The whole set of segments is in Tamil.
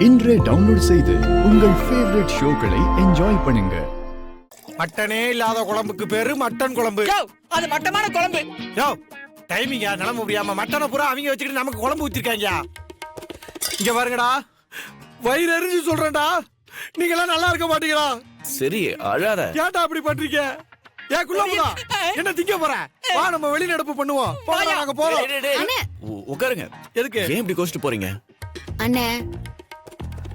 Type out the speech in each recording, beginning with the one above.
இன்றே டவுன்லோட் செய்து உங்கள் ஃபேவரட் ஷோக்களை என்ஜாய் பண்ணுங்க. மட்டனே இல்லாத குழம்புக்கு பேரு மட்டன் குழம்பு. அது மட்டமான குழம்பு. யோ டைமிங்கா நிலம முடியாம மட்டனை பூரா அவங்க வச்சுக்கிட்டு நமக்கு குழம்பு ஊத்திருக்காங்க. இங்க பாருங்கடா, வயிறு எரிஞ்சு சொல்றேன்டா, நீங்க எல்லாம் நல்லா இருக்க மாட்டீங்களா? சரி அழாத. ஏன்டா அப்படி பண்றீங்க? ஏன் குள்ளா என்ன திங்க போற? வா நம்ம வெளிநடப்பு பண்ணுவோம். போடா நாங்க போறோம். உட்காருங்க. எதுக்கு ஏன் இப்படி கோச்சிட்டு போறீங்க? அண்ணே,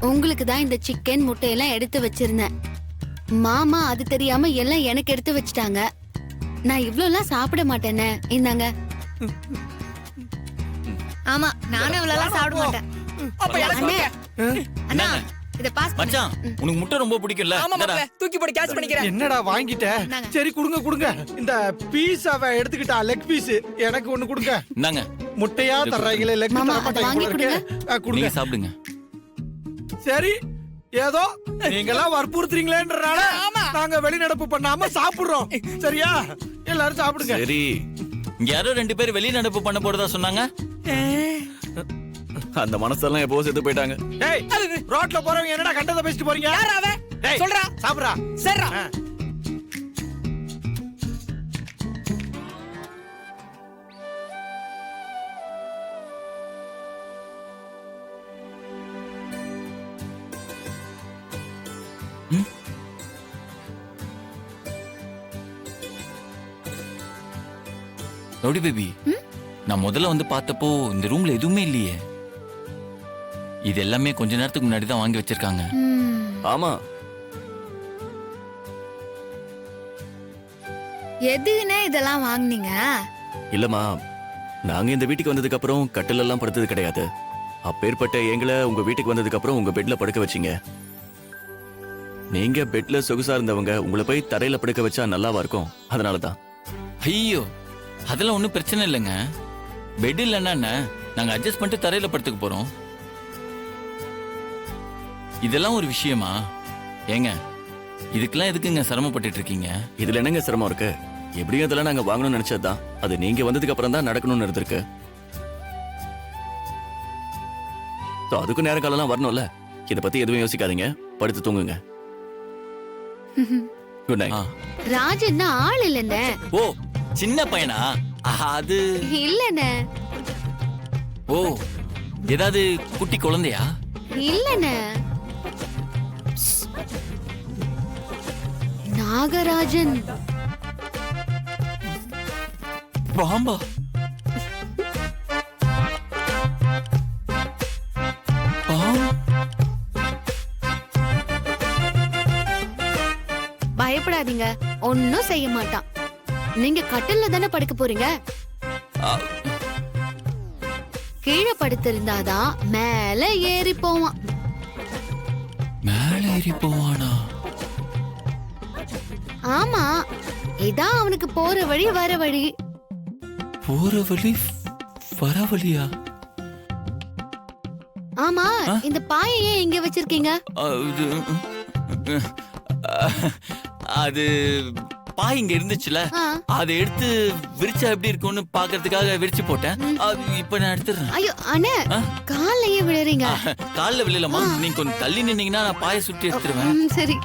உங்களுக்கு தான் இந்த சிக்கன் முட்டையெல்லாம் எடுத்து வச்சிருந்தேன். மாமா அது தெரியாம எல்லாம் எனக்கு எடுத்து வச்சிட்டாங்க. நான் இவ்ளோலாம் சாப்பிட மாட்டேனே. இந்தாங்க. ஆமா, நானும் இவ்வளவு சாப்பிட மாட்டேன். அப்ப எனக்கு அண்ணே, அண்ணா இத பாஸ் பண்ணு. மச்சான், உனக்கு முட்டை ரொம்ப பிடிக்கும்ல? ஆமா மாப்ள, தூக்கி போட்டு கேட்ச் பண்ணிக்கிறேன். என்னடா வாங்கிட்ட? சரி கொடுங்க கொடுங்க. இந்த பீஸாவை எடுத்துக்கிட்டா லெக் பீஸ் எனக்கு ஒண்ணு கொடுங்க. நாங்க முட்டையா தர்றாங்களே, லெக் மாமா, தர அது மாட்டாங்க வாங்கி போல இருக்கு. கொடுங்க. நீங்க சாப்பிடுங்க. சரி, ஏதோ நீங்கெல்லாம் வற்புறுத்துறீங்களேன்றனால நாங்க வெளிநடப்பு பண்ணாம சாப்பிடுறோம். சரியா? எல்லாரும் சாப்பிடுங்க. சரி, இங்க யாரோ 2 பேர் வெளி நடப்பு பண்ண போறதா சொன்னாங்க. அந்த மனசெல்லாம் எப்போ செத்து போயிட்டாங்க. டேய், ரோட்ல போறவங்க என்னடா கண்டத பேசிட்டு போறீங்க? யாரா அவன்? டேய், சொல்றா. சாப்பிடுறா. சரிடா. ரவுடி பேபி, நான் முதல்ல வந்து பார்த்தப்போ இந்த ரூம்ல எதுவுமே இல்லையே. இது எல்லாமே கொஞ்ச நேரத்துக்கு முன்னாடி தான் வாங்கி வச்சிருக்காங்க. ஆமா, எதுக்குனே இதெல்லாம் வாங்குனீங்க? இல்லம்மா, நாங்க இந்த வீட்டுக்கு வந்ததுக்கு அப்புறம் கட்டில் எல்லாம் படுத்தது கிடையாது. அப்பேற்பட்ட எங்களை உங்க வீட்டுக்கு வந்ததுக்கு அப்புறம் உங்க பெட்ல படுக்க வச்சீங்க. நீங்க பெட்ல சொகுசா இருந்தவங்க, உங்களை போய் தரையில படுக்க வச்சா நல்லாவா இருக்கும்? அதனாலதான். ஐயோ, அதெல்லாம் ஒண்ணும் பிரச்சனை இல்லைங்க. பெட் இல்லைன்னா நாங்க அட்ஜஸ்ட் பண்ணிட்டு தரையில படுத்துக்க போறோம். இதெல்லாம் ஒரு விஷயமா? ஏங்க, இதுக்கெல்லாம் எதுக்குங்க சிரமப்பட்டு இருக்கீங்க? இதுல என்னங்க சிரமம் இருக்கு? எப்படியும் இதெல்லாம் நாங்க வாங்கணும்னு நினைச்சதுதான். அது நீங்க வந்ததுக்கு அப்புறம் தான் நடக்கணும்னு இருந்திருக்கு. அதுக்கும் நேர காலம் வரணும்ல. இத பத்தி எதுவும் யோசிக்காதீங்க, படுத்து தூங்குங்க. Good night. ராஜன் ஆள் இல்லண்ணே. ஓ, சின்ன பையனா? அது இல்லண்ணே. ஓ, ஏதாவது குட்டி குழந்தையா? இல்லண்ணே, நாகராஜன். பாம்பா? பயப்படாதீங்க, ஒன்னும் செய்ய மாட்டான். நீங்க கட்டில்ல தானே படுக்க போறீங்க. கீழே படுத்திருந்தாதான் மேல ஏறி போவான். மேல ஏறி போவானா? ஆமா, இதான் அவனுக்கு போற வழி வர வழி. போற வழி வர வழியா? ஆமா, இந்த பாயை ஏன் இங்க வச்சிருக்கீங்க? அது பாய் இங்க இருந்துச்சுல, அதை எடுத்து விரிச்சா எப்படி இருக்கும்னு பாக்குறதுக்காக விரிச்சு போட்டேன். அது இப்ப நான் எடுத்துறேன். ஐயோ அண்ணே, காலையே விழுறீங்க. கால்ல விழலமா? நீங்க கொஞ்சம் தள்ளி நின்னீங்கன்னா நான் பாயை சுட்டி எடுத்துருவேன். சரி.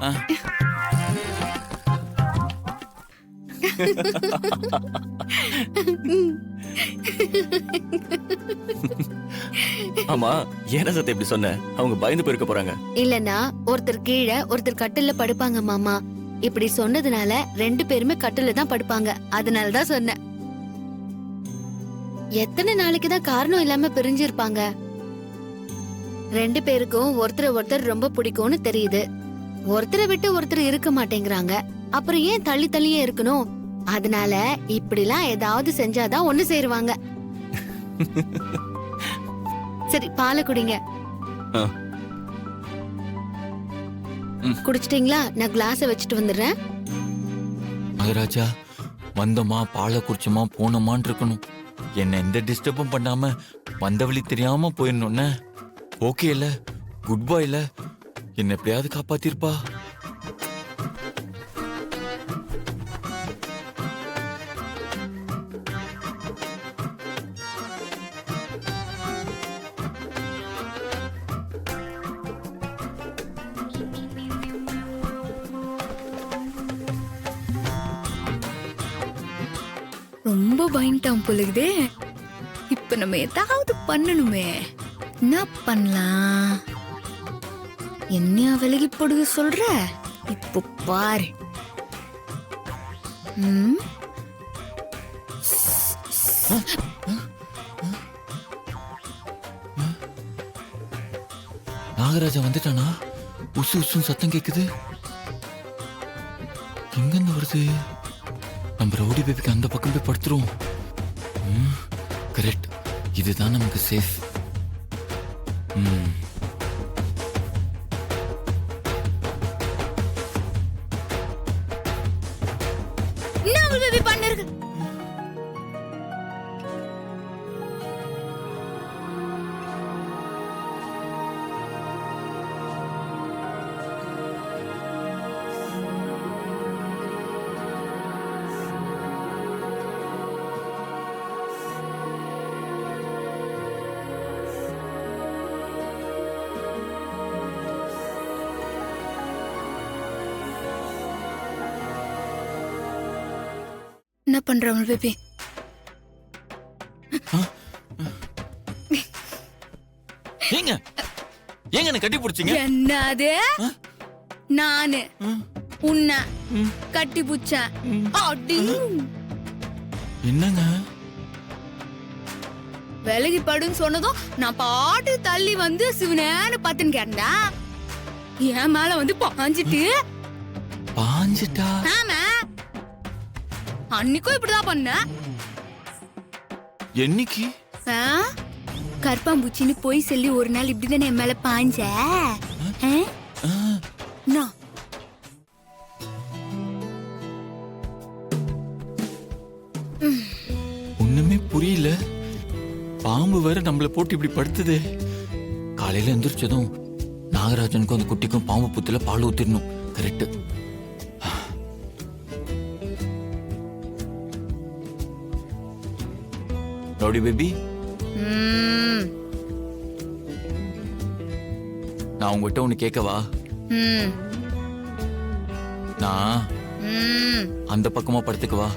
ஆமா, ஏன சத்த இப்படி சொன்ன? அவங்க பயந்து போயிருக்க போறாங்க. இல்லனா ஒருத்தர் கீழே ஒருத்தர் கட்டில்ல படுப்பாங்க மாமா. இப்படி சொன்னதுனால 2 பேருமே கட்டில்ல தான் படுப்பாங்க. அதனாலதான் சொன்னேன். எத்தனை நாளைக்கு தான் காரணம் இல்லாம பிரிஞ்சிருப்பாங்க? 2 பேருக்கும் ஒருத்தரை ஒருத்தர் ரொம்ப பிடிக்கும்னு தெரியுது. ஒருத்தரை விட்டு ஒருத்தர் இருக்க மாட்டேங்கிறாங்க. அப்புறம் ஏன் தள்ளி தள்ளியே இருக்கணும்? அதனால இப்படிலாம் ஏதாவது செஞ்சாதான் ஒண்ணு சேருவாங்க. சரி, பாலை குடிங்க. குடிச்சிட்டீங்களா? நான் கிளாஸ வச்சுட்டு வந்துடுறேன். மகாராஜா, வந்தோமா பாலை குடிச்சோமா போனோமான் இருக்கணும். என்ன எந்த டிஸ்டர்பும் பண்ணாம வந்த வழி தெரியாம போயிடணும்னு. ஓகே இல்ல, குட் பாய் இல்ல, என்ன எப்படியாவது காப்பாத்திருப்பா. ரொம்ப பயந்துட்டான் போலுக்குதே. இப்ப நம்ம ஏதாவது பண்ணணுமே. என்ன பண்ணலாம்? என்னையா விலகி போடுக சொல்ற? இப்போ பாரு. நாகராஜா வந்துட்டானா? உசு உசுன்னு சத்தம் கேக்குது. எங்கிருந்து வருது? நம்ம ரவுடி பேபிக்கு அந்த பக்கம் போய் படுத்துருவோம். கரெக்ட், இதுதான் நமக்கு சேஃப். என்ன அவள் பேபி பண்ணிருக்கு? என்ன பண்ற அவள் பேபி? ஏங்க ஏங்க என்ன கட்டி பிடிச்சிங்க? என்னது? நானு உன்னை கட்டி புச்சேன். என்னங்க விலகி படுன்னு சொன்னதும் நான் பாட்டு தள்ளி வந்து சிவனேன்னு பத்துன்னு கேட்டா என் மேல வந்து பாஞ்சிட்டு. பாஞ்சிட்டா? ஆமா, அன்னைக்கும் இப்படிதான் பண்ண. என்னைக்கு? கற்பாம்பூச்சின்னு போய் சொல்லி ஒரு நாள் இப்படிதானே என் மேல பாஞ்ச. ஒண்ணுமே புரியல. பாம்பு வேற நம்மள போட்டு இப்படி படுத்துது. காலையில எந்திரிச்சதும் நாகராஜனுக்கும் அந்த குட்டிக்கும் பாம்பு புத்துல பால் ஊத்திடணும். கரெக்ட். ரவுடி பேபி, நான் உங்ககிட்ட ஒண்ணு கேட்கவா? நான் அந்த பக்கமா படுத்துக்கவா?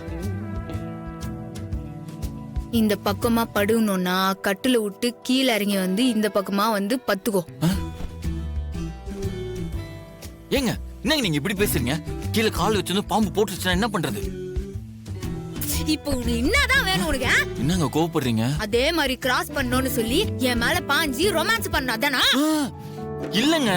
இந்த பக்கமா படுக்கணும்னா கட்டுல விட்டு கீழே இறங்கி வந்து இந்த பக்கமா வந்து பத்துக்கோ. ஏங்க என்னங்க நீங்க இப்படி பேசுறீங்க? கீழே கால் வச்சிருந்து பாம்பு போட்டுச்சுன்னா என்ன பண்றது? இப்போ உனக்கு என்னதான் வேணும் உனக்கு? என்னங்க கோவப்படுறீங்க? அதே மாதிரி கிராஸ் பண்ணணும்னு சொல்லி என் மேல பாஞ்சி ரொமான்ஸ் பண்ணாதானா? இல்லங்க.